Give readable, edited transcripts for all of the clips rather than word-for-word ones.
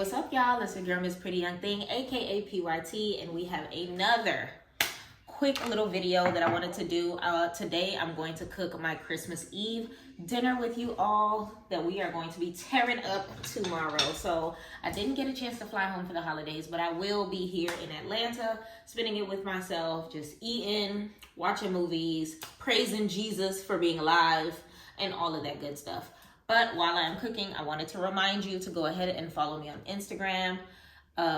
what's up, y'all? It's your girl, Miss Pretty Young Thing, aka PYT, and we have another quick little video that I wanted to do. Today, I'm going to cook my Christmas Eve dinner with you all that we are going to be tearing up tomorrow. So I didn't get a chance to fly home for the holidays, but I will be here in Atlanta, spending it with myself, just eating, watching movies, praising Jesus for being alive, and all of that good stuff. But while I'm cooking, I wanted to remind you to go ahead and follow me on Instagram,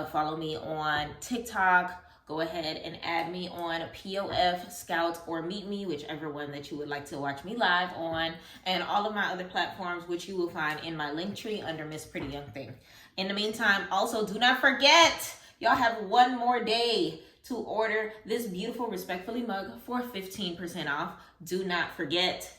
follow me on TikTok, go ahead and add me on POF, Scout, or Meet Me, whichever one that you would like to watch me live on, and all of my other platforms, which you will find in my link tree under Miss Pretty Young Thing. In the meantime, also do not forget, y'all have one more day to order this beautiful Respectfully mug for 15% off. Do not forget,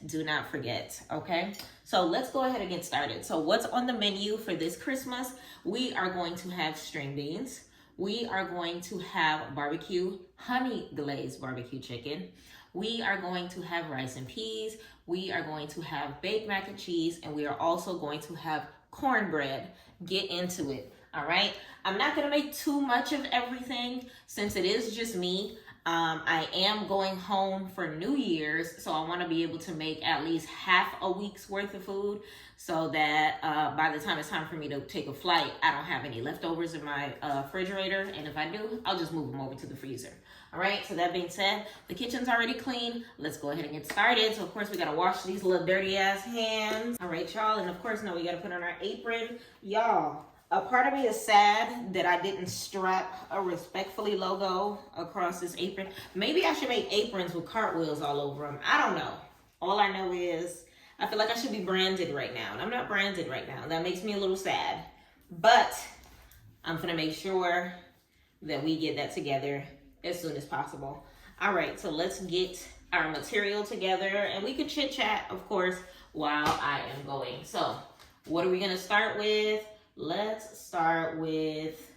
okay? So let's go ahead and get started. So what's on the menu for this Christmas? We are going to have string beans. We are going to have barbecue, honey glazed barbecue chicken. We are going to have rice and peas. We are going to have baked mac and cheese, and we are also going to have cornbread. Get into it. All right, I'm not gonna make too much of everything since it is just me. I am going home for New Year's, so I want to be able to make at least half a week's worth of food so that by the time it's time for me to take a flight, I don't have any leftovers in my refrigerator, and if I do, I'll just move them over to the freezer. All right, so that being said, the kitchen's already clean. Let's go ahead and get started. So of course we gotta wash these little dirty ass hands. All right, y'all, and of course now we gotta put on our apron. Y'all, a part of me is sad that I didn't strap a Respectfully logo across this apron. Maybe I should make aprons with cartwheels all over them. I don't know. All I know is I feel like I should be branded right now, and I'm not branded right now. That makes me a little sad, but I'm gonna make sure that we get that together as soon as possible. All right, so let's get our material together, and we can chit chat, of course, while I am going. So what are we gonna start with? Let's start with,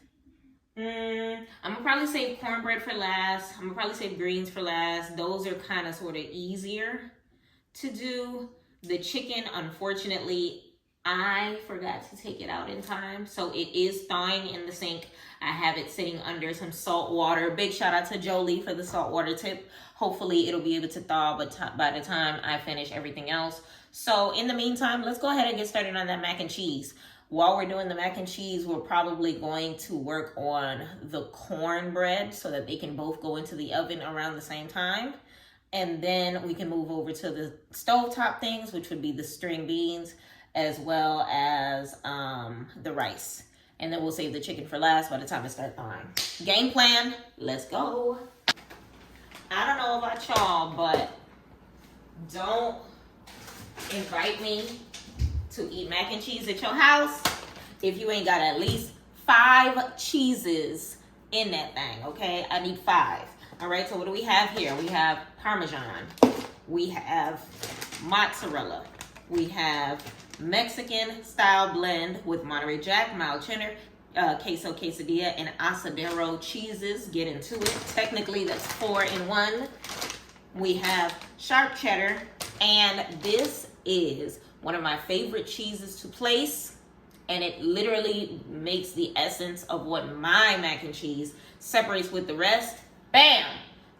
I'm gonna probably save cornbread for last. I'm gonna probably save greens for last. Those are kind of sort of easier to do. The chicken, unfortunately, I forgot to take it out in time, so it is thawing in the sink. I have it sitting under some salt water. Big shout out to Jolie for the salt water tip. Hopefully it'll be able to thaw by the time I finish everything else. So in the meantime, let's go ahead and get started on that mac and cheese. While we're doing the mac and cheese, we're probably going to work on the cornbread so that they can both go into the oven around the same time. And then we can move over to the stovetop things, which would be the string beans, as well as the rice. And then we'll save the chicken for last by the time it starts thawing. Game plan, let's go. I don't know about y'all, but don't invite me to eat mac and cheese at your house if you ain't got at least 5 cheeses in that thing, okay? I need 5. All right, so what do we have here? We have Parmesan. We have mozzarella. We have Mexican style blend with Monterey Jack, mild cheddar, queso quesadilla, and asadero cheeses. Get into it. Technically, that's 4 in 1. We have sharp cheddar, and this is one of my favorite cheeses to place, and it literally makes the essence of what my mac and cheese separates with the rest. Bam!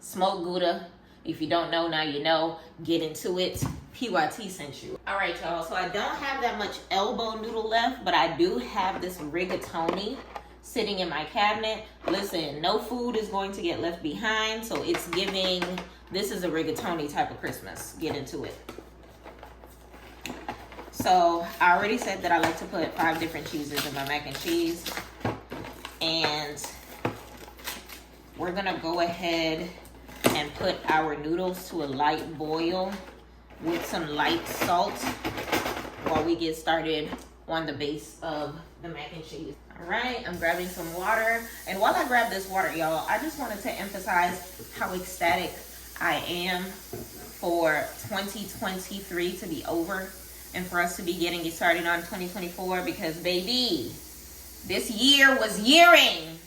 Smoked Gouda. If you don't know, now you know. Get into it. PYT sent you. All right, y'all. So I don't have that much elbow noodle left, but I do have this rigatoni sitting in my cabinet. Listen, no food is going to get left behind, so it's giving, this is a rigatoni type of Christmas. Get into it. So I already said that I like to put 5 different cheeses in my mac and cheese. And we're gonna go ahead and put our noodles to a light boil with some light salt while we get started on the base of the mac and cheese. All right, I'm grabbing some water. And while I grab this water, y'all, I just wanted to emphasize how ecstatic I am for 2023 to be over and for us to be getting it started on 2024, because baby, this year was yearing,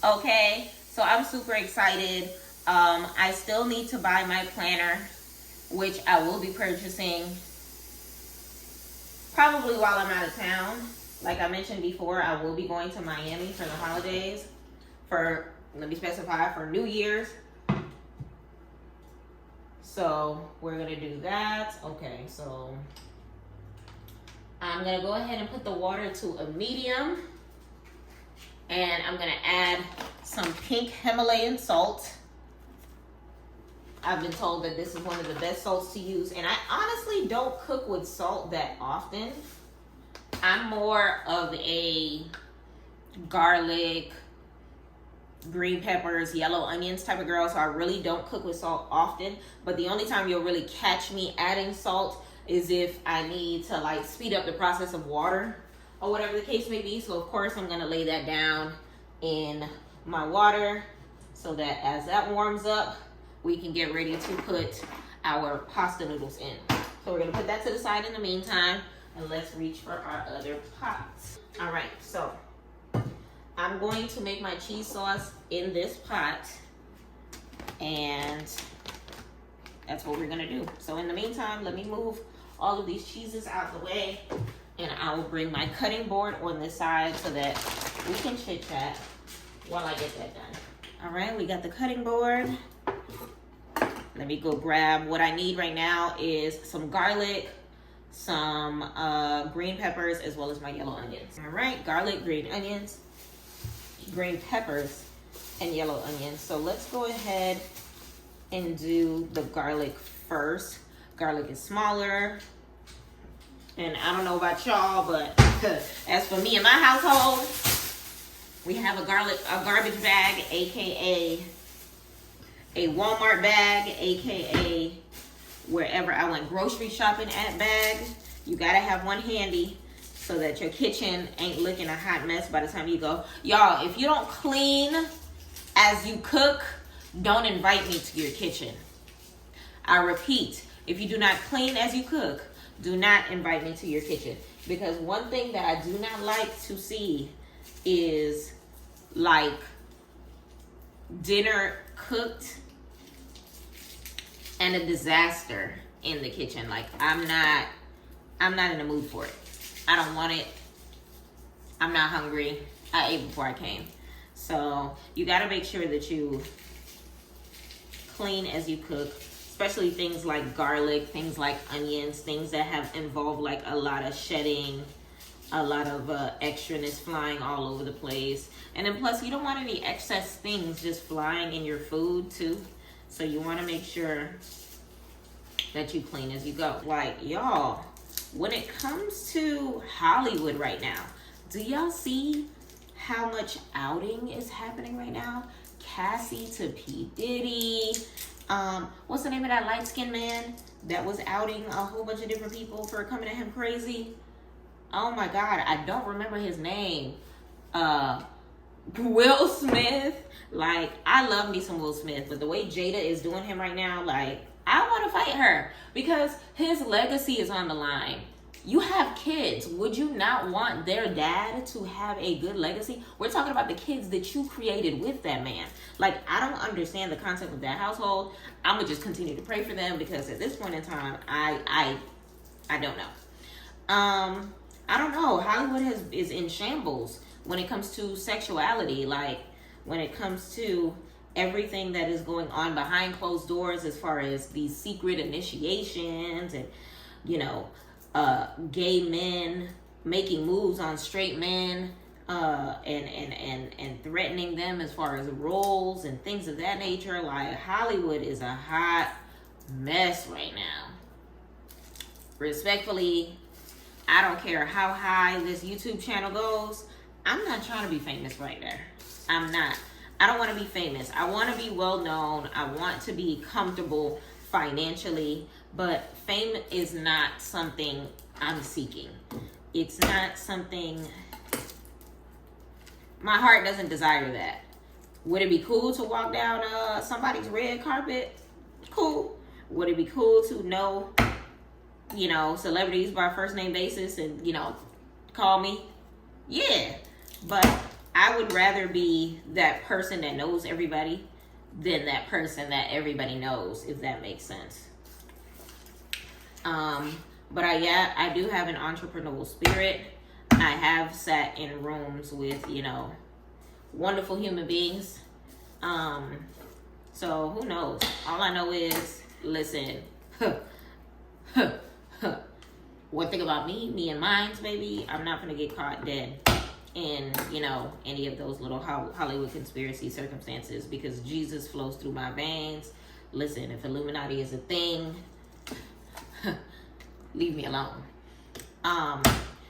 okay? So I'm super excited. I still need to buy my planner, which I will be purchasing probably while I'm out of town. Like I mentioned before, I will be going to Miami for the holidays. Let me specify, for New Year's. So we're gonna do that. Okay, so I'm gonna go ahead and put the water to a medium. And I'm gonna add some pink Himalayan salt. I've been told that this is one of the best salts to use. And I honestly don't cook with salt that often. I'm more of a garlic, green peppers, yellow onions type of girl. So I really don't cook with salt often. But the only time you'll really catch me adding salt is if I need to like speed up the process of water or whatever the case may be. So of course I'm gonna lay that down in my water so that as that warms up, we can get ready to put our pasta noodles in. So we're gonna put that to the side in the meantime, and let's reach for our other pot. All right, so I'm going to make my cheese sauce in this pot, and that's what we're gonna do. So in the meantime, let me move all of these cheeses out the way, and I will bring my cutting board on this side so that we can chit chat while I get that done. All right, we got the cutting board. Let me go grab what I need right now is some garlic, some green peppers, as well as my yellow onions. All right, garlic, green onions, green peppers, and yellow onions. So let's go ahead and do the garlic first. Garlic is smaller. And I don't know about y'all, but as for me and my household, we have a garbage bag, aka a Walmart bag, aka wherever I went grocery shopping at bag. You gotta have one handy so that your kitchen ain't looking a hot mess by the time you go. Y'all, if you don't clean as you cook, don't invite me to your kitchen. I repeat, if you do not clean as you cook, do not invite me to your kitchen. Because one thing that I do not like to see is like dinner cooked and a disaster in the kitchen. Like I'm not in the mood for it. I don't want it. I'm not hungry. I ate before I came. So you gotta make sure that you clean as you cook, especially things like garlic, things like onions, things that have involved like a lot of shedding, a lot of extraness flying all over the place. And then plus you don't want any excess things just flying in your food too. So you want to make sure that you clean as you go. Like y'all, when it comes to Hollywood right now, do y'all see how much outing is happening right now? Cassie to P. Diddy. What's the name of that light-skinned man that was outing a whole bunch of different people for coming at him crazy? Oh my God, I don't remember his name. Will Smith. Like, I love me some Will Smith, but the way Jada is doing him right now, like, I want to fight her because his legacy is on the line. You have kids. Would you not want their dad to have a good legacy? We're talking about the kids that you created with that man. Like, I don't understand the concept of that household. I'm going to just continue to pray for them because at this point in time, I don't know. I don't know. Hollywood is in shambles when it comes to sexuality. Like, when it comes to everything that is going on behind closed doors as far as these secret initiations and, you know, gay men making moves on straight men and threatening them as far as roles and things of that nature. Like, Hollywood is a hot mess right now. Respectfully, I don't care how high this YouTube channel goes. I'm not trying to be famous right there. I'm not. I don't want to be famous. I want to be well known. I want to be comfortable financially, but fame is not something I'm seeking. It's not something, my heart doesn't desire that. Would it be cool to walk down somebody's red carpet? Cool. Would it be cool to know, you know, celebrities by first name basis and, you know, call me? Yeah. But I would rather be that person that knows everybody than that person that everybody knows, if that makes sense. But I do have an entrepreneurial spirit. I have sat in rooms with, you know, wonderful human beings. So who knows? All I know is, listen, one thing about me and mine, baby, I'm not gonna get caught dead in, you know, any of those little Hollywood conspiracy circumstances, because Jesus flows through my veins. Listen, if Illuminati is a thing, leave me alone.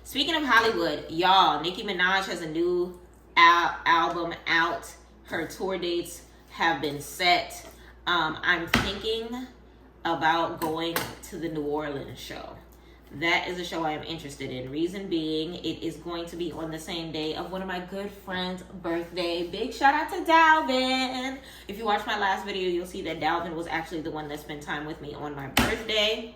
Speaking of Hollywood, y'all, Nicki Minaj has a new album out. Her tour dates have been set. I'm thinking about going to the New Orleans show. That is a show I am interested in. Reason being, it is going to be on the same day of one of my good friends' birthday. Big shout out to Dalvin. If you watched my last video, you'll see that Dalvin was actually the one that spent time with me on my birthday.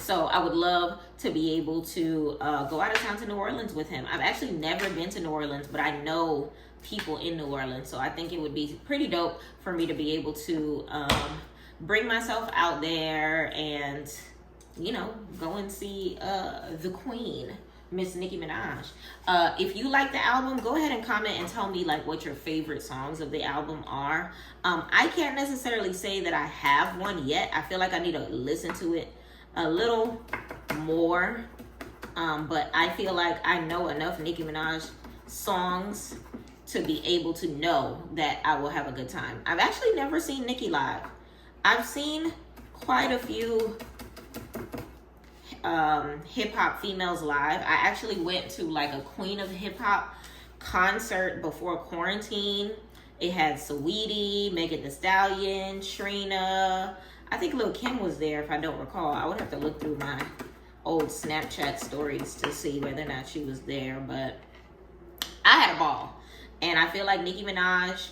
So I would love to be able to go out of town to New Orleans with him. I've actually never been to New Orleans, but I know people in New Orleans. So I think it would be pretty dope for me to be able to bring myself out there and, you know, go and see the queen, Miss Nicki Minaj. If you like the album, go ahead and comment and tell me like what your favorite songs of the album are. I can't necessarily say that I have one yet. I feel like I need to listen to it a little more, but I feel like I know enough Nicki Minaj songs to be able to know that I will have a good time. I've actually never seen Nicki live. I've seen quite a few hip-hop females live. I actually went to like a Queen of Hip-Hop concert before quarantine. It had Saweetie, Megan Thee Stallion, Trina. I think Lil' Kim was there, if I don't recall. I would have to look through my old Snapchat stories to see whether or not she was there, but I had a ball. And I feel like Nicki Minaj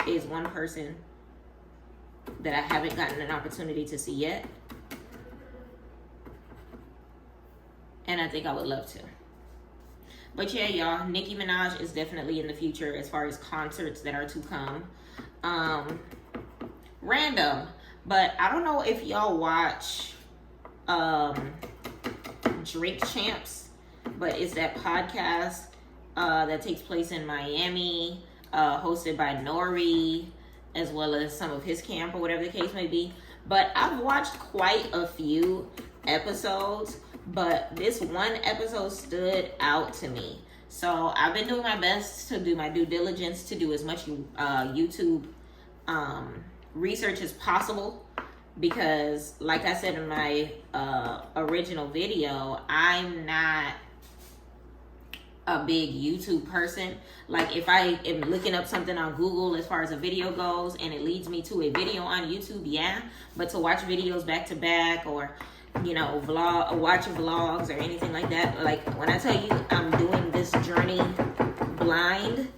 is one person that I haven't gotten an opportunity to see yet. And I think I would love to. But yeah, y'all, Nicki Minaj is definitely in the future as far as concerts that are to come. Random. But I don't know if y'all watch Drink Champs, but it's that podcast that takes place in Miami, hosted by Nori, as well as some of his camp or whatever the case may be. But I've watched quite a few episodes, but this one episode stood out to me. So I've been doing my best to do my due diligence to do as much YouTube research as possible, because like I said in my original video, I'm not a big YouTube person. Like if I am looking up something on Google as far as a video goes and it leads me to a video on YouTube, yeah, but to watch videos back to back, or you know, watch vlogs or anything like that, like when I tell you I'm doing this journey blind,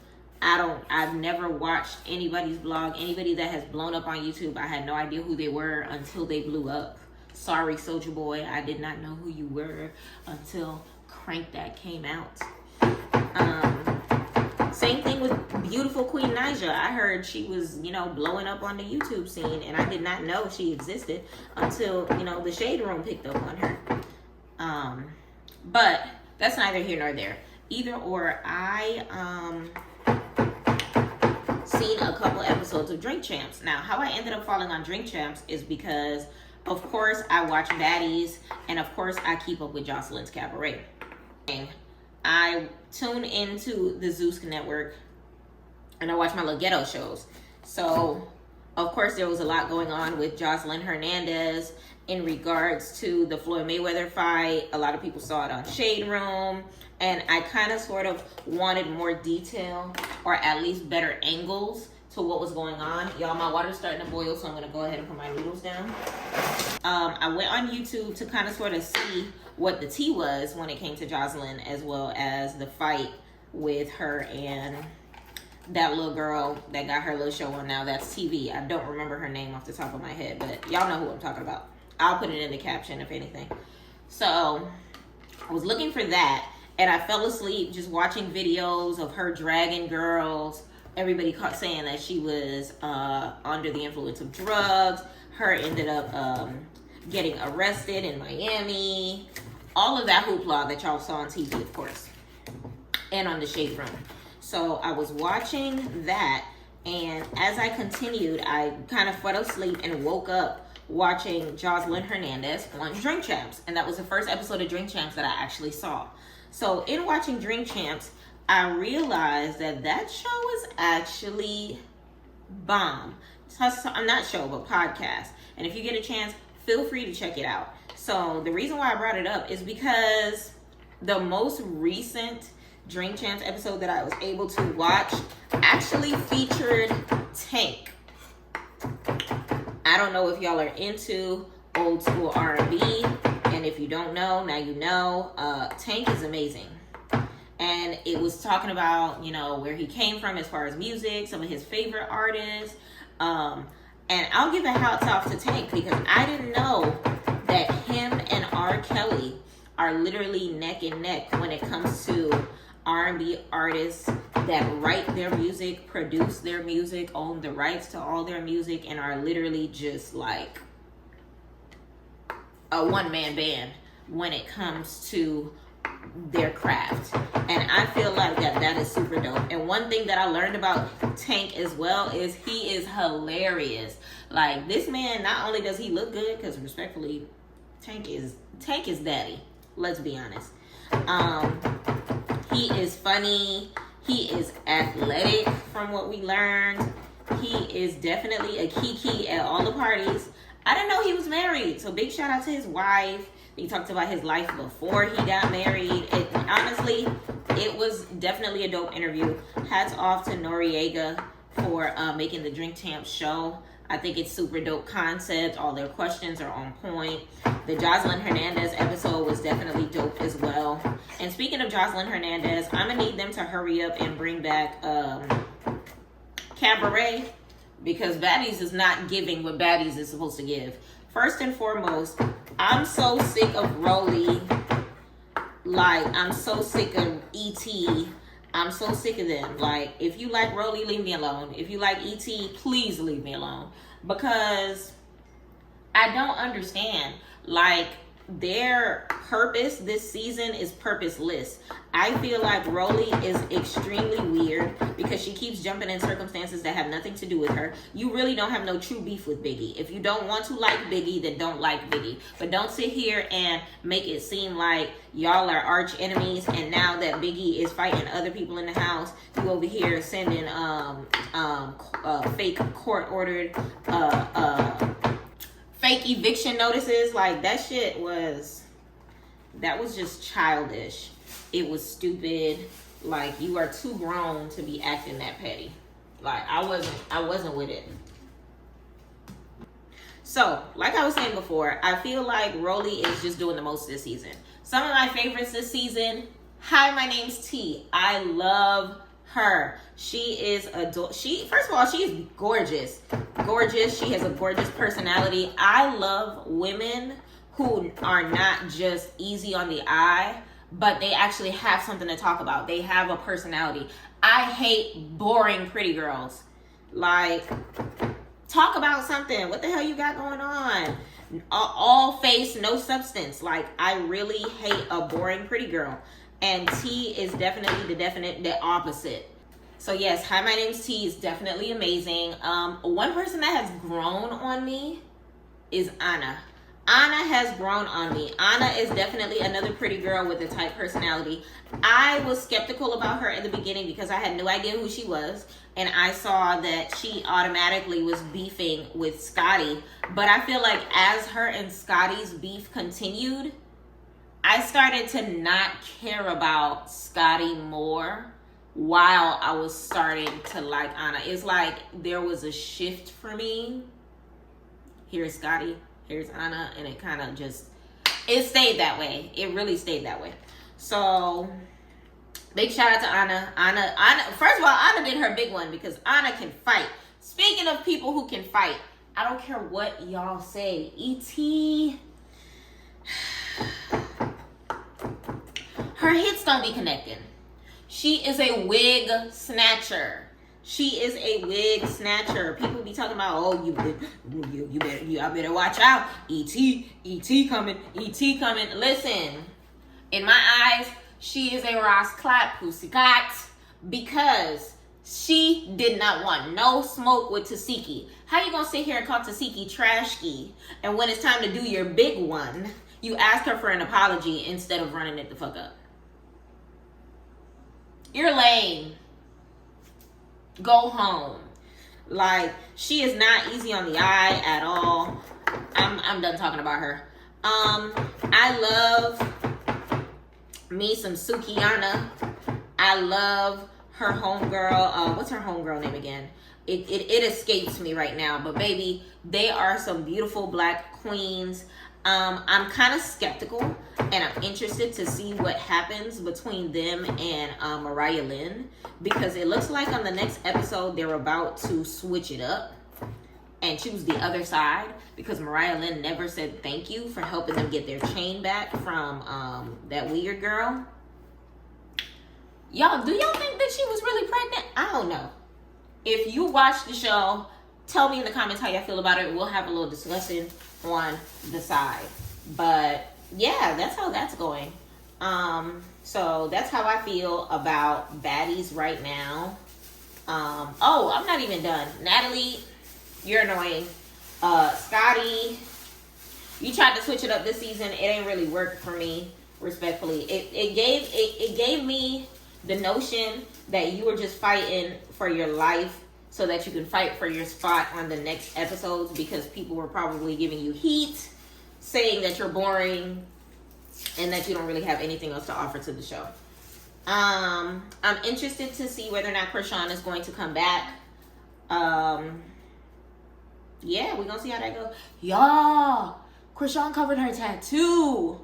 I've never watched anybody's vlog. Anybody that has blown up on YouTube, I had no idea who they were until they blew up. Sorry, Soulja Boy, I did not know who you were until Crank That came out. Same thing with beautiful Queen Naija. I heard she was, you know, blowing up on the YouTube scene, and I did not know she existed until, you know, the Shade Room picked up on her. But that's neither here nor there. Either or, I seen a couple episodes of Drink Champs. Now, how I ended up falling on Drink Champs is because, of course, I watch Baddies, and of course, I keep up with Jocelyn's Cabaret. I tune into the Zeus Network, and I watch my little ghetto shows. So, of course, there was a lot going on with Jocelyn Hernandez in regards to the Floyd Mayweather fight. A lot of people saw it on Shade Room, and I kind of sort of wanted more detail, or at least better angles to what was going on. Y'all, my water's starting to boil, so I'm gonna go ahead and put my noodles down. I went on YouTube to kind of sort of see what the tea was when it came to Jocelyn, as well as the fight with her and that little girl that got her little show on Now That's TV. I don't remember her name off the top of my head, but y'all know who I'm talking about. I'll put it in the caption if anything. So I was looking for that, and I fell asleep just watching videos of her dragging girls. Everybody caught saying that she was under the influence of drugs. Her ended up getting arrested in Miami. all of that hoopla that y'all saw on TV, of course, and on the Shade Room. So I was watching that, and as I continued, I kind of fell asleep and woke up watching Jocelyn Hernandez on Drink Champs. And that was the first episode of Drink Champs that I actually saw. So in watching Drink Champs, I realized that that show was actually bomb. I'm not show, but podcast. And if you get a chance, feel free to check it out. So the reason why I brought it up is because the most recent Drink Champs episode that I was able to watch actually featured Tank. I don't know if y'all are into old school R&B, and if you don't know, now you know. Tank is amazing. And it was talking about, you know, where he came from as far as music, some of his favorite artists. And I'll give a hats off to Tank because I didn't know that him and R. Kelly are literally neck and neck when it comes to R&B artists that write their music, produce their music, own the rights to all their music, and are literally just like a one-man band when it comes to their craft. And I feel like that is super dope. And one thing that I learned about Tank as well is he is hilarious. Like, this man, not only does he look good, because respectfully, Tank is daddy, let's be honest. He is funny, he is athletic from what we learned. He is definitely a kiki at all the parties. I didn't know he was married, so big shout out to his wife. He talked about his life before he got married. Honestly, it was definitely a dope interview. Hats off to Noriega for making the Drink Champs show. I think it's super dope concept. All their questions are on point. The Jocelyn Hernandez episode was definitely dope as well. And speaking of Jocelyn Hernandez, I'm going to need them to hurry up and bring back Cabaret, because Baddies is not giving what Baddies is supposed to give. First and foremost, I'm so sick of Rolly. Like, I'm so sick of E.T. I'm so sick of them. Like, if you like Rolly, leave me alone. If you like E.T., please leave me alone. Because I don't understand. Like, their purpose this season is purposeless. I feel like Rolly is extremely weird because she keeps jumping in circumstances that have nothing to do with her. You really don't have no true beef with Biggie. If you don't want to like Biggie, then don't like Biggie. But don't sit here and make it seem like y'all are arch enemies, and now that Biggie is fighting other people in the house, you over here sending fake court ordered fake eviction notices. Like, that was just childish. It was stupid. Like, you are too grown to be acting that petty. Like, I wasn't with it. So, like I was saying before, I feel like Rolly is just doing the most this season. Some of my favorites this season, Hi, My Name's T. I love her. She is first of all, she is gorgeous. Gorgeous. She has a gorgeous personality. I love women who are not just easy on the eye, but they actually have something to talk about. They have a personality. I hate boring pretty girls. Like, talk about something. What the hell you got going on? All face, no substance. Like, I really hate a boring pretty girl. And T is definitely the opposite. So yes, Hi, My Name's T is definitely amazing. One person that has grown on me is Anna. Anna has grown on me. Anna is definitely another pretty girl with a type personality. I was skeptical about her in the beginning because I had no idea who she was. And I saw that she automatically was beefing with Scotty. But I feel like as her and Scotty's beef continued, I started to not care about Scotty more while I was starting to like Anna. It's like there was a shift for me. Here's Scotty, here's Anna, and it kind of just, it stayed that way. It really stayed that way. So, big shout out to Anna. Anna, first of all, Anna did her big one because Anna can fight. Speaking of people who can fight, I don't care what y'all say. E.T., her hits don't be connecting. She is a wig snatcher. She is a wig snatcher. People be talking about, oh, I better watch out. E.T. coming. Listen, In my eyes, she is a Ross Clap pussycat because she did not want no smoke with Tasiki. How you gonna sit here and call Tasiki trashky, and when it's time to do your big one, you ask her for an apology instead of running it the fuck up? You're lame. Go home. Like, she is not easy on the eye at all. I'm done talking about her. I love me some Sukiyana. I love her homegirl. What's her homegirl name again? It escapes me right now. But baby, they are some beautiful black queens. I'm kind of skeptical, and I'm interested to see what happens between them and Mariah Lynn, because it looks like on the next episode they're about to switch it up and choose the other side, because Mariah Lynn never said thank you for helping them get their chain back from that weird girl. Y'all, do y'all think that she was really pregnant? I don't know. If you watch the show, tell me in the comments how y'all feel about it. We'll have a little discussion on the side. But yeah, that's how that's going. So that's how I feel about Baddies right now. Oh, I'm not even done. Natalie, you're annoying. Scotty, you tried to switch it up this season. It ain't really worked for me, respectfully. It gave me the notion that you were just fighting for your life so that you can fight for your spot on the next episodes, because people were probably giving you heat, saying that you're boring and that you don't really have anything else to offer to the show. I'm interested to see whether or not Krishan is going to come back. Yeah, we're gonna see how that goes. Y'all, Krishan covered her tattoo.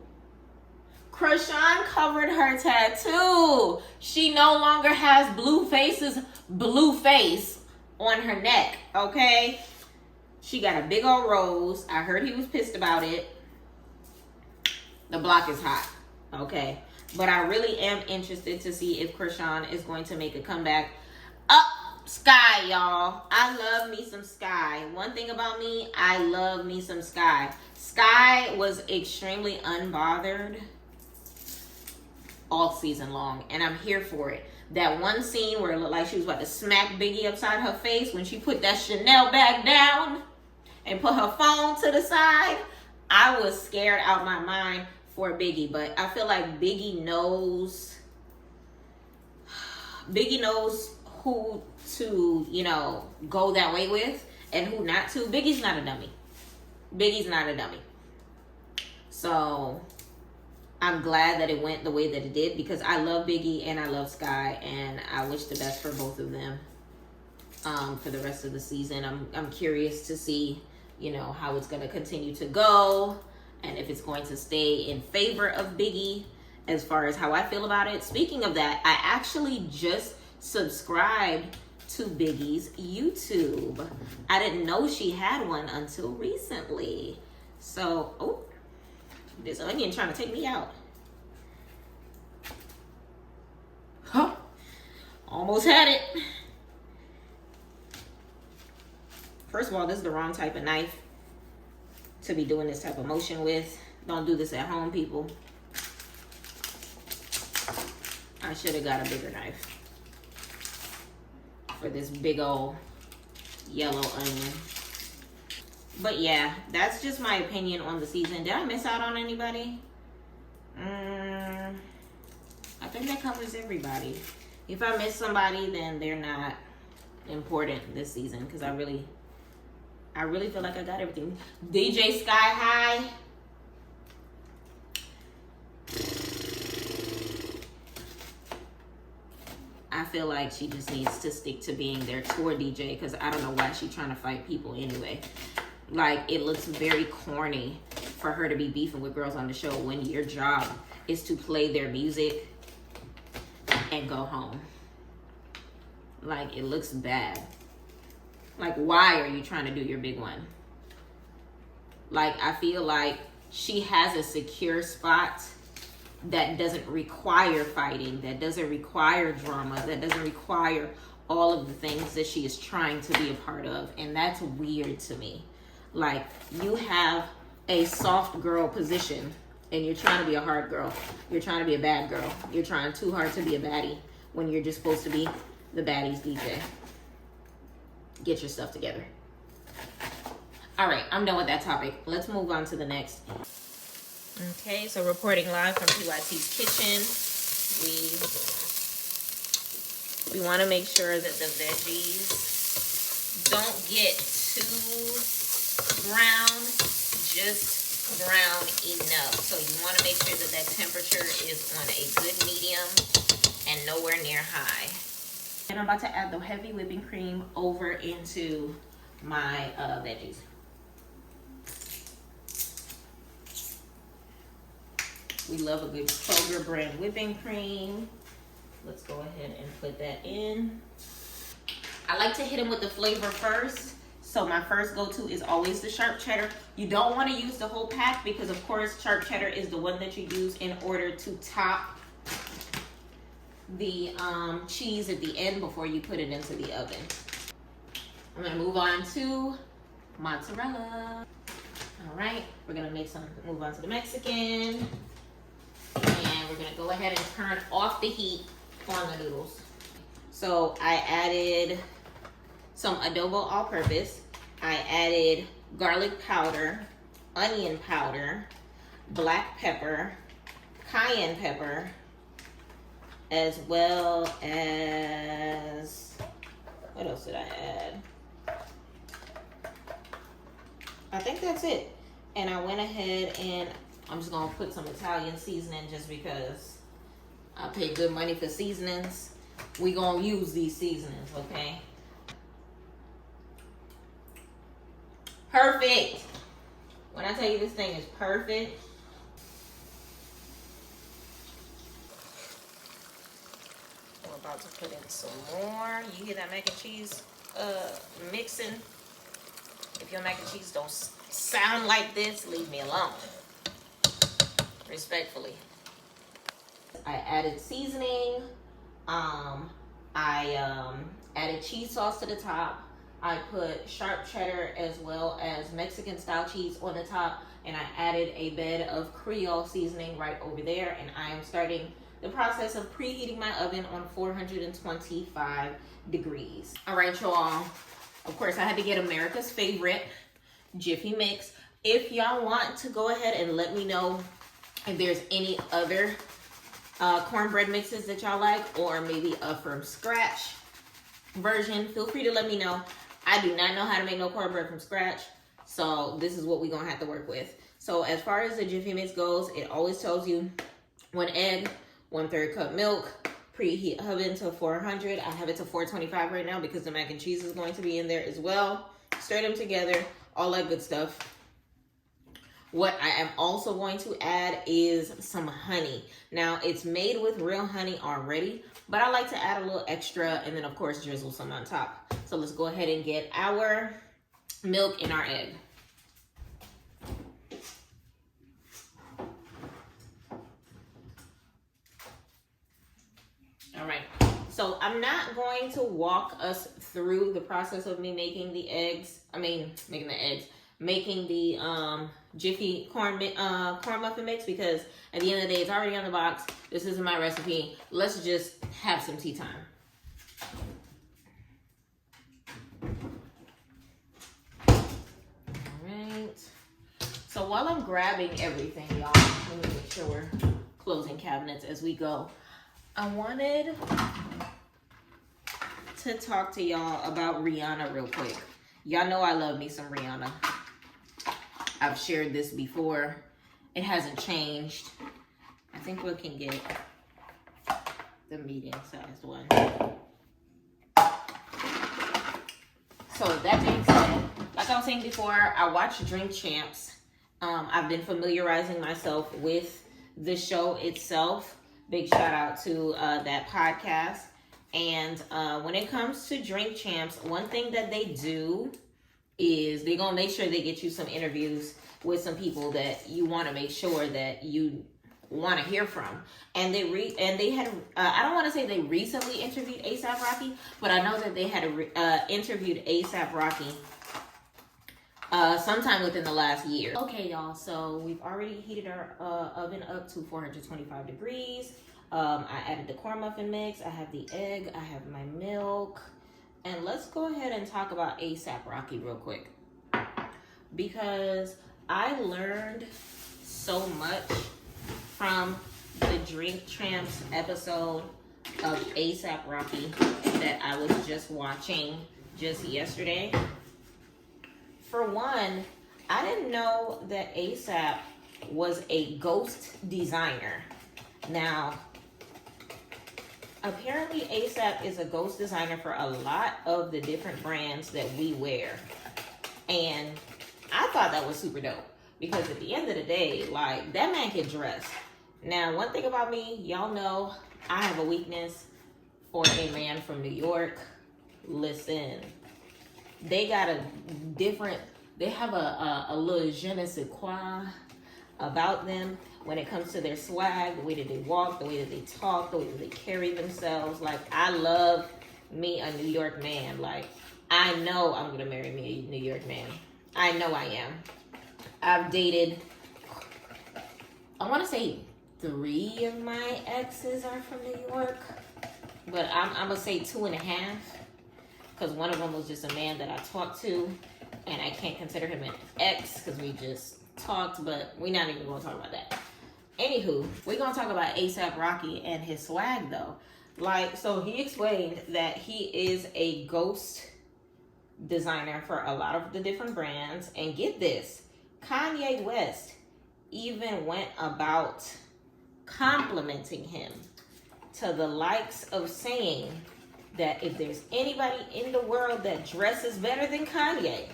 Krishan covered her tattoo. She no longer has Blueface's blue face on her neck, okay? She got a big old rose. I heard he was pissed about it. The block is hot, okay? But I really am interested to see if Krishan is going to make a comeback. Sky, y'all. I love me some Sky. One thing about me, I love me some Sky. Sky was extremely unbothered all season long, and I'm here for it. That one scene where it looked like she was about to smack Biggie upside her face when she put that Chanel bag down and put her phone to the side, I was scared out my mind for Biggie. But I feel like Biggie knows who to, you know, go that way with and who not to. Biggie's not a dummy. Biggie's not a dummy. So I'm glad that it went the way that it did, because I love Biggie and I love Sky, and I wish the best for both of them for the rest of the season. I'm curious to see, you know, how it's going to continue to go, and if it's going to stay in favor of Biggie as far as how I feel about it. Speaking of that, I actually just subscribed to Biggie's YouTube. I didn't know she had one until recently. So, oh, this onion trying to take me out. Huh. Almost had it. First of all, this is the wrong type of knife to be doing this type of motion with. Don't do this at home, people. I should have got a bigger knife for this big old yellow onion. But yeah, that's just my opinion on the season. Did I miss out on anybody? I think that covers everybody. If I miss somebody, then they're not important this season, because I really feel like I got everything. DJ Sky High. I feel like she just needs to stick to being their tour DJ, because I don't know why she's trying to fight people anyway. Like, it looks very corny for her to be beefing with girls on the show when your job is to play their music and go home. Like, it looks bad. Like, why are you trying to do your big one? Like, I feel like she has a secure spot that doesn't require fighting, that doesn't require drama, that doesn't require all of the things that she is trying to be a part of. And that's weird to me. Like, you have a soft girl position and you're trying to be a hard girl. You're trying to be a bad girl. You're trying too hard to be a baddie when you're just supposed to be the Baddies DJ. Get your stuff together. All right, I'm done with that topic. Let's move on to the next. Okay, so reporting live from PYT's kitchen. We want to make sure that the veggies don't get too brown, just brown enough. So you want to make sure that that temperature is on a good medium and nowhere near high. And I'm about to add the heavy whipping cream over into my veggies. We love a good Kroger brand whipping cream. Let's go ahead and put that in. I like to hit them with the flavor first. So my first go-to is always the sharp cheddar. You don't want to use the whole pack because of course sharp cheddar is the one that you use in order to top the cheese at the end before you put it into the oven. I'm gonna move on to mozzarella. All right, we're gonna move on to the Mexican. And we're gonna go ahead and turn off the heat on the noodles. So I added some adobo all-purpose. I added garlic powder, onion powder, black pepper, cayenne pepper, as well as, what else did I add? I think that's it. And I went ahead and I'm just gonna put some Italian seasoning just because I pay good money for seasonings. We gonna use these seasonings, okay? Perfect. When I tell you this thing is perfect. I'm about to put in some more. You hear that mac and cheese mixing? If your mac and cheese don't sound like this, leave me alone. Respectfully. I added seasoning. I added cheese sauce to the top. I put sharp cheddar as well as Mexican style cheese on the top, and I added a bed of Creole seasoning right over there, and I am starting the process of preheating my oven on 425 degrees. All right, y'all. Of course, I had to get America's favorite Jiffy Mix. If y'all want to go ahead and let me know if there's any other cornbread mixes that y'all like, or maybe a from scratch version, feel free to let me know. I do not know how to make no cornbread from scratch, so this is what we're gonna have to work with. So as far as the Jiffy Mix goes, it always tells you 1 egg, 1/3 cup milk, preheat oven to 400. I have it to 425 right now because the mac and cheese is going to be in there as well. Stir them together, all that good stuff. What I am also going to add is some honey. Now, it's made with real honey already, but I like to add a little extra and then, of course, drizzle some on top. So let's go ahead and get our milk and our egg. All right, so I'm not going to walk us through the process of me making the making the Jiffy corn muffin mix, because at the end of the day, it's already on the box. This isn't my recipe. Let's just have some tea time. All right. So while I'm grabbing everything, y'all, let me make sure we're closing cabinets as we go. I wanted to talk to y'all about Rihanna real quick. Y'all know I love me some Rihanna. I've shared this before. It hasn't changed. I think we can get the medium-sized one. So that being said, like I was saying before, I watch Drink Champs. I've been familiarizing myself with the show itself. Big shout out to that podcast. And when it comes to Drink Champs, one thing that they do is they're gonna make sure they get you some interviews with some people that you want to make sure that you want to hear from. And they had I don't want to say they recently interviewed A$AP Rocky, but I know that they had interviewed A$AP Rocky sometime within the last year. Okay, y'all, so we've already heated our oven up to 425 degrees. I added the corn muffin mix, I have the egg, I have my milk, and let's go ahead and talk about ASAP Rocky real quick, because I learned so much from the Drink Champs episode of ASAP Rocky that I was just watching just yesterday. For one, I didn't know that ASAP was a ghost designer. Now, apparently ASAP is a ghost designer for a lot of the different brands that we wear. And I thought that was super dope, because at the end of the day, like, that man can dress. Now, one thing about me, y'all know I have a weakness for a man from New York. Listen, they got they have a little je ne sais quoi about them when it comes to their swag, the way that they walk, the way that they talk, the way that they carry themselves. Like, I love me a New York man. Like, I know I'm gonna marry me a New York man. I know I am. I've dated, I wanna say 3 of my exes are from New York, but I'm gonna say 2.5, because one of them was just a man that I talked to, and I can't consider him an ex because we just talked, but we're not even gonna talk about that. Anywho, we're gonna talk about ASAP Rocky and his swag though. Like, so he explained that he is a ghost designer for a lot of the different brands, and get this, Kanye West even went about complimenting him to the likes of saying that if there's anybody in the world that dresses better than Kanye,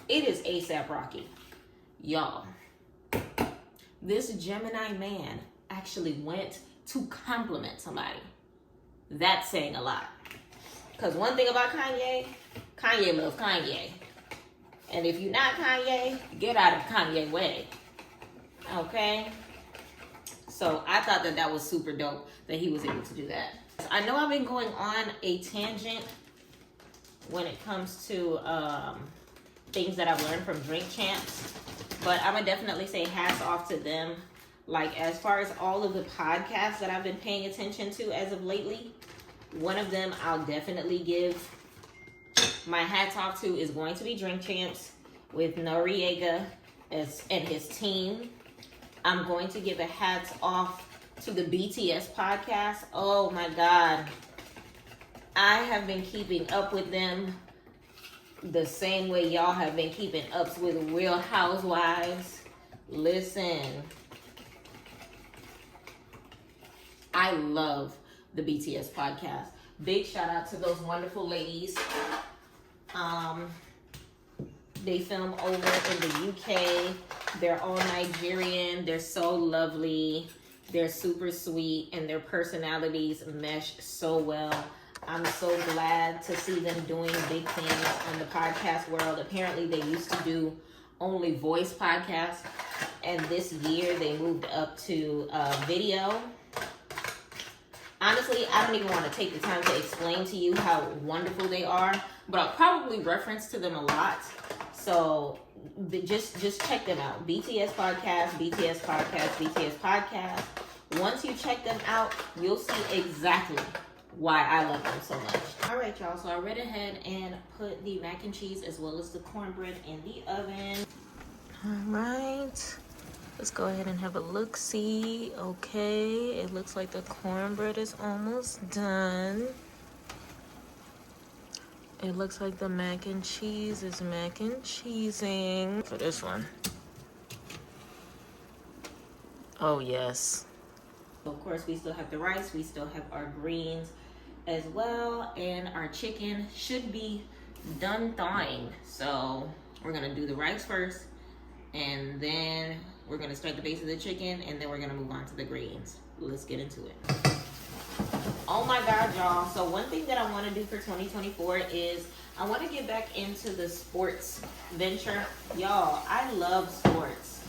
it is ASAP Rocky. Y'all, this Gemini man actually went to compliment somebody. That's saying a lot. Because one thing about Kanye, Kanye loves Kanye. And if you're not Kanye, get out of Kanye's way. Okay? So I thought that that was super dope that he was able to do that. I know I've been going on a tangent when it comes to things that I've learned from Drink Champs, but I'm gonna definitely say hats off to them. Like, as far as all of the podcasts that I've been paying attention to as of lately, one of them I'll definitely give my hats off to is going to be Drink Champs with Noriega and his team. I'm going to give a hats off to the BTS podcast. Oh my God. I have been keeping up with them the same way y'all have been keeping up with Real Housewives. Listen, I love the BTS podcast. Big shout out to those wonderful ladies. They film over in the UK. They're all Nigerian. They're so lovely. They're super sweet, and their personalities mesh so well. I'm so glad to see them doing big things on the podcast world. Apparently, they used to do only voice podcasts, and this year they moved up to video. Honestly, I don't even want to take the time to explain to you how wonderful they are, but I'll probably reference to them a lot. So just check them out. BTS podcast, BTS podcast, BTS podcast. Once you check them out, you'll see exactly why I love them so much. All right, y'all. So I went ahead and put the mac and cheese as well as the cornbread in the oven. All right. Let's go ahead and have a look-see. Okay, it looks like the cornbread is almost done. It looks like the mac and cheese is mac and cheesing. For this one. Oh, yes. Of course, we still have the rice. We still have our greens as well. And our chicken should be done thawing. So we're going to do the rice first. And then we're going to start the base of the chicken. And then we're going to move on to the greens. Let's get into it. Oh my God, y'all. So one thing that I want to do for 2024 is I want to get back into the sports venture. Y'all, I love sports.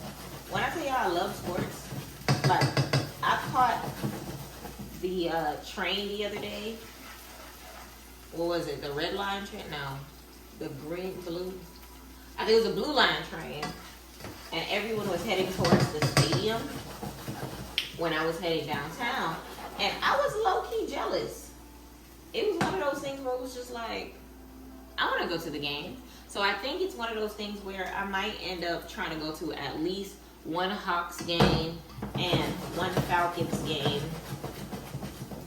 When I tell y'all I love sports, like, I caught the train the other day. What was it? The red line train? No. The green, blue. I think it was a Blue Line train, and everyone was heading towards the stadium when I was heading downtown, and I was low-key jealous. It was one of those things where it was just like, I want to go to the game. So I think it's one of those things where I might end up trying to go to at least one Hawks game and one Falcons game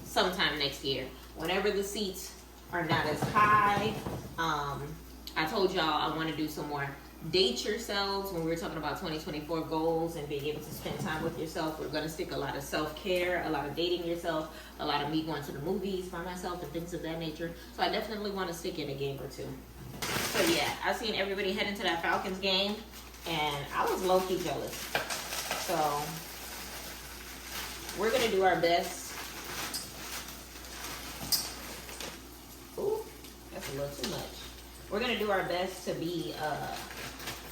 sometime next year. Whenever the seats are not as high. I told y'all I want to do some more date yourselves when we were talking about 2024 goals and being able to spend time with yourself. We're going to stick a lot of self-care, a lot of dating yourself, a lot of me going to the movies by myself and things of that nature. So I definitely want to stick in a game or two. So yeah, I've seen everybody head into that Falcons game, and I was low-key jealous. So we're going to do our best. Ooh, that's a little too much. We're going to do our best to be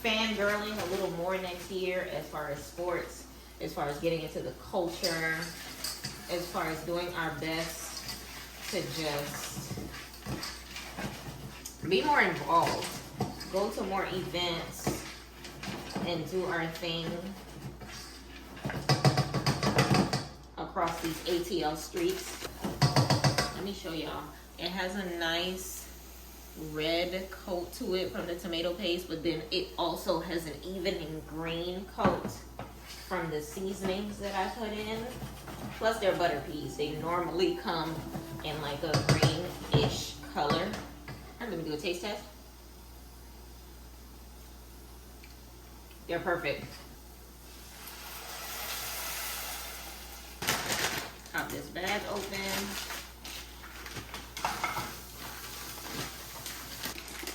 fangirling a little more next year as far as sports, as far as getting into the culture, as far as doing our best to just be more involved, go to more events, and do our thing across these ATL streets. Let me show y'all. It has a nice red coat to it from the tomato paste, but then it also has an evening green coat from the seasonings that I put in. Plus they're butter peas. They normally come in like a greenish color. Let me do a taste test. They're perfect. Pop this bag open.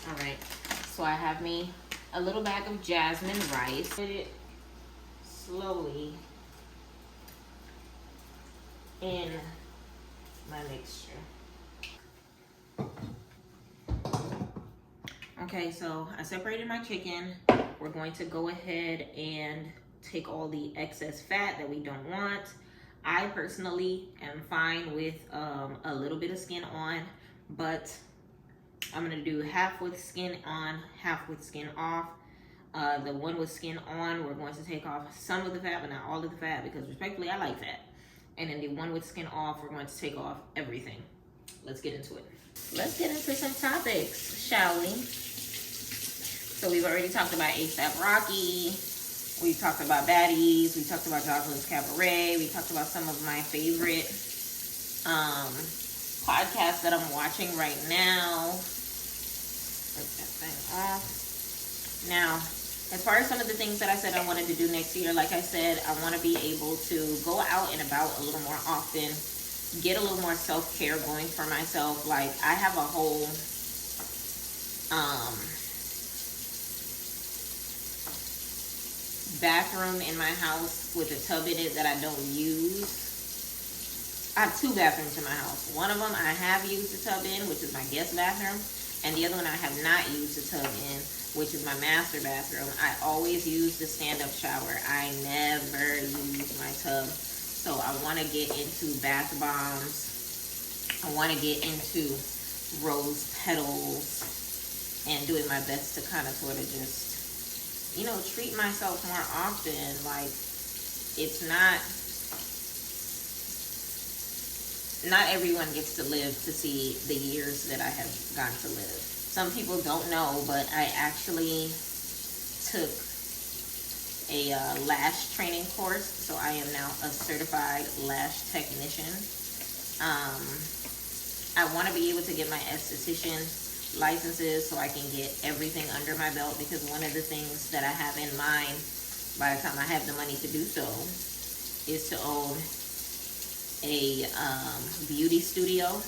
All right, so I have me a little bag of jasmine rice. Put it slowly in my mixture. Okay, so I separated my chicken. We're going to go ahead and take all the excess fat that we don't want. I personally am fine with a little bit of skin on, but I'm gonna do half with skin on, half with skin off. The one with skin on, we're going to take off some of the fat, but not all of the fat, because respectfully, I like fat. And then the one with skin off, we're going to take off everything. Let's get into it. Let's get into some topics, shall we? So we've already talked about A$AP Rocky. We talked about Baddies. We talked about Jocelyn's Cabaret. We talked about some of my favorite podcasts that I'm watching right now. Take that thing off. Now, as far as some of the things that I said I wanted to do next year, like I said, I want to be able to go out and about a little more often, get a little more self-care going for myself. Like, I have a whole bathroom in my house with a tub in it that I don't use. I have two bathrooms in my house. One of them I have used the tub in, which is my guest bathroom, and the other one I have not used the tub in, which is my master bathroom. I always use the stand-up shower. I never use my tub. So I want to get into bath bombs. I want to get into rose petals and doing my best to kind of sort of just, you know, treat myself more often. Like, it's not everyone gets to live to see the years that I have gotten to live. Some people don't know, but I actually took a lash training course, so I am now a certified lash technician. I want to be able to get my esthetician licenses so I can get everything under my belt, because one of the things that I have in mind by the time I have the money to do so is to own a beauty studio.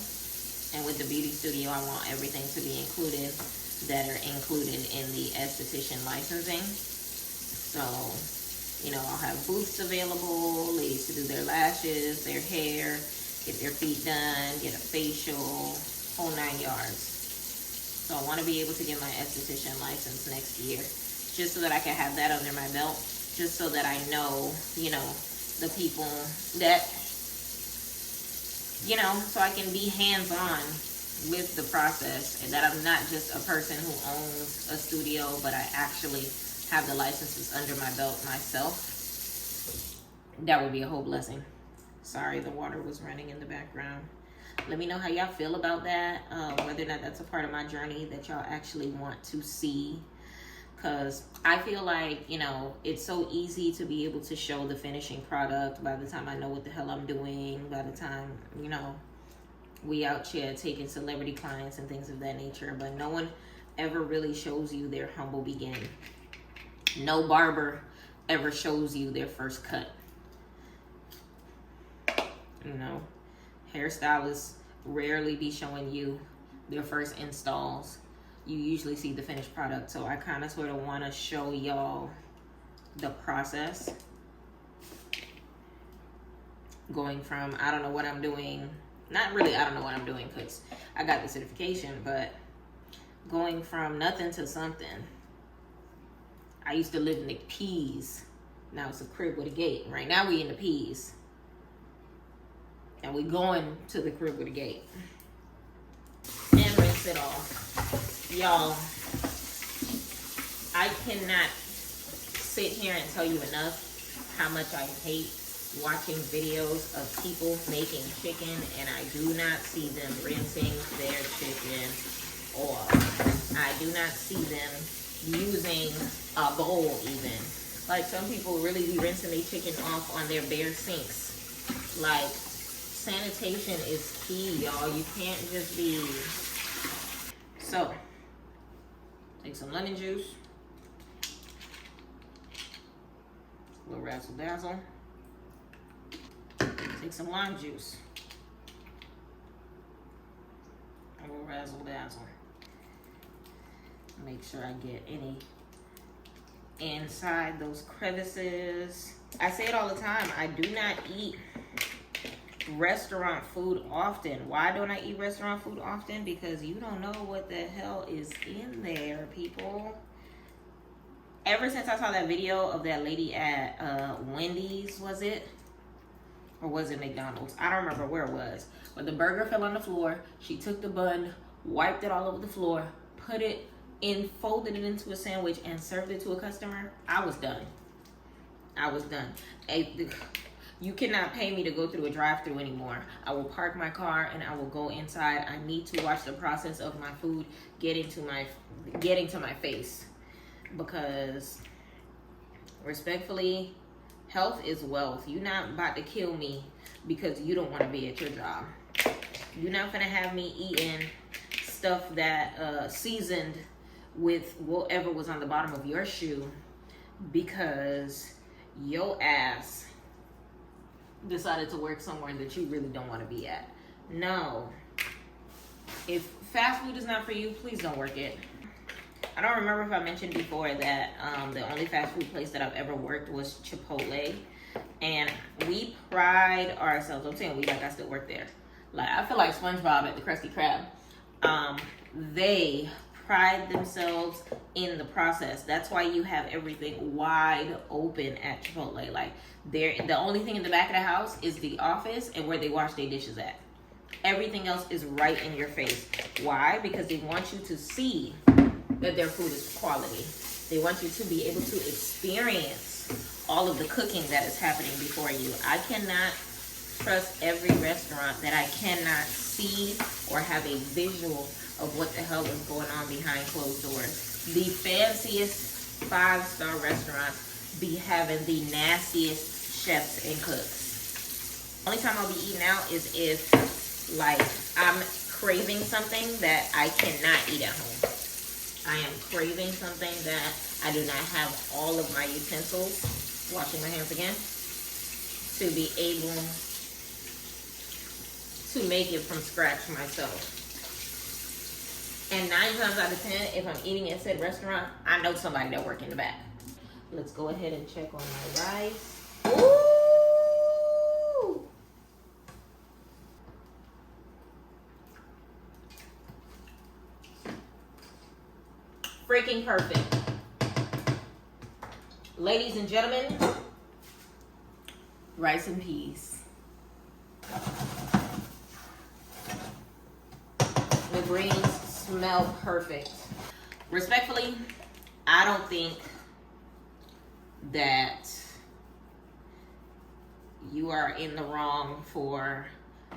And with the beauty studio, I want everything to be included that are included in the esthetician licensing. So, you know, I'll have booths available, ladies to do their lashes, their hair, get their feet done, get a facial, whole 9 yards. So I want to be able to get my esthetician license next year, just so that I can have that under my belt, just so that I know, you know, the people that, you know, so I can be hands-on with the process, and that I'm not just a person who owns a studio, but I actually have the licenses under my belt myself, that would be a whole blessing. Sorry, the water was running in the background. Let me know how y'all feel about that, whether or not that's a part of my journey that y'all actually want to see. Because I feel like, you know, it's so easy to be able to show the finishing product by the time I know what the hell I'm doing, by the time, you know, we out here taking celebrity clients and things of that nature. But no one ever really shows you their humble beginning. No barber ever shows you their first cut. You know, hairstylists rarely be showing you their first installs. You usually see the finished product. So I kind of sort of want to show y'all the process. Going from, I don't know what I'm doing. Not really, I don't know what I'm doing because I got the certification, but going from nothing to something. I used to live in the P's. Now it's a crib with a gate. Right now we in the P's. And we going to the crib with a gate. And rinse it off. Y'all, I cannot sit here and tell you enough how much I hate watching videos of people making chicken and I do not see them rinsing their chicken off. I do not see them using a bowl even. Like, some people really be rinsing their chicken off on their bare sinks. Like, sanitation is key, y'all. You can't just be... So, take some lemon juice, a little razzle dazzle. Take some lime juice, a little razzle dazzle. Make sure I get any inside those crevices. I say it all the time, I do not eat restaurant food often. Why don't I eat restaurant food often? Because you don't know what the hell is in there, people. Ever since I saw that video of that lady at Wendy's, was it? Or was it McDonald's? I don't remember where it was. But the burger fell on the floor. She took the bun, wiped it all over the floor, put it in, folded it into a sandwich, and served it to a customer. I was done. I was done. You cannot pay me to go through a drive-thru anymore. I will park my car and I will go inside. I need to watch the process of my food getting to my face, because respectfully, health is wealth. You're not about to kill me because you don't want to be at your job. You're not gonna have me eating stuff that seasoned with whatever was on the bottom of your shoe because your ass decided to work somewhere that you really don't want to be at. No. If fast food is not for you, please don't work it. I don't remember if I mentioned before that the only fast food place that I've ever worked was Chipotle. And we pride ourselves. I'm saying we, like I still work there. Like, I feel like SpongeBob at the Krusty Krab. They pride themselves in the process. That's why you have everything wide open at Chipotle. Like, the only thing in the back of the house is the office and where they wash their dishes at. Everything else is right in your face. Why? Because they want you to see that their food is quality. They want you to be able to experience all of the cooking that is happening before you. I cannot trust every restaurant that I cannot see or have a visual of what the hell is going on behind closed doors. The fanciest 5-star restaurants be having the nastiest chefs and cooks. Only time I'll be eating out is if, like, I'm craving something that I cannot eat at home. I am craving something that I do not have all of my utensils, washing my hands again, to be able to make it from scratch myself. And 9 times out of 10, if I'm eating at said restaurant, I know somebody that works in the back. Let's go ahead and check on my rice. Ooh! Freaking perfect. Ladies and gentlemen, rice and peas. greens smell perfect. Respectfully, I don't think that you are in the wrong for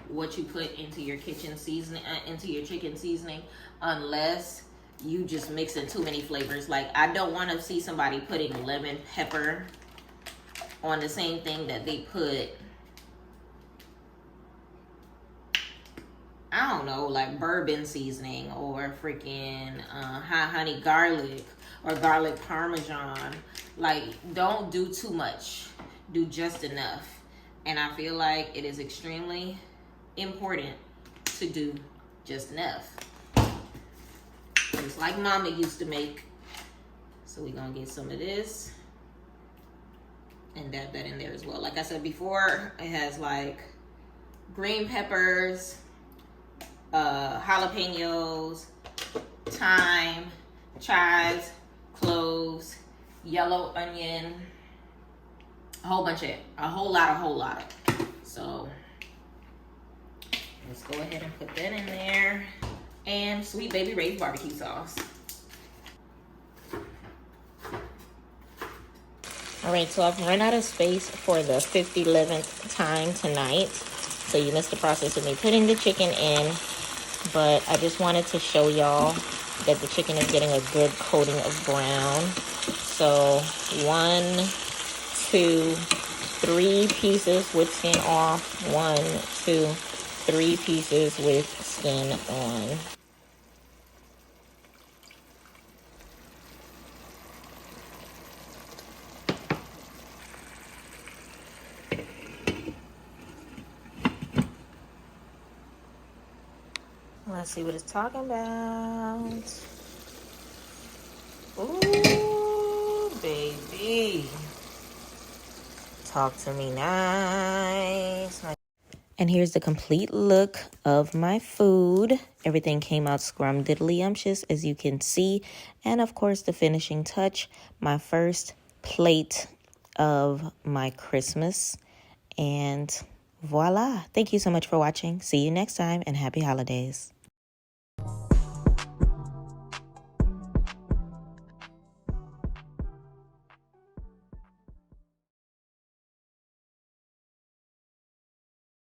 what you put into your kitchen seasoning, into your chicken seasoning, unless you just mix in too many flavors. Like, I don't want to see somebody putting lemon pepper on the same thing that they put, I don't know, like bourbon seasoning or freaking hot honey garlic or garlic parmesan. Like, don't do too much. Do just enough. And I feel like it is extremely important to do just enough. It's like mama used to make. So we're gonna get some of this and dab that in there as well. Like I said before, it has like green peppers, jalapenos, thyme, chives, cloves, yellow onion, a whole lot. So let's go ahead and put that in there. And Sweet Baby Ray's barbecue sauce. All right, so I've run out of space for the 11th time tonight. So you missed the process of me putting the chicken in, but I just wanted to show y'all that the chicken is getting a good coating of brown. So 1, 2, 3 pieces with skin off. 1, 2, 3 pieces with skin on. Let's see what it's talking about. Ooh, baby. Talk to me nice. And here's the complete look of my food. Everything came out scrumdiddlyumptious, as you can see. And of course, the finishing touch, my first plate of my Christmas. And voila. Thank you so much for watching. See you next time, and happy holidays.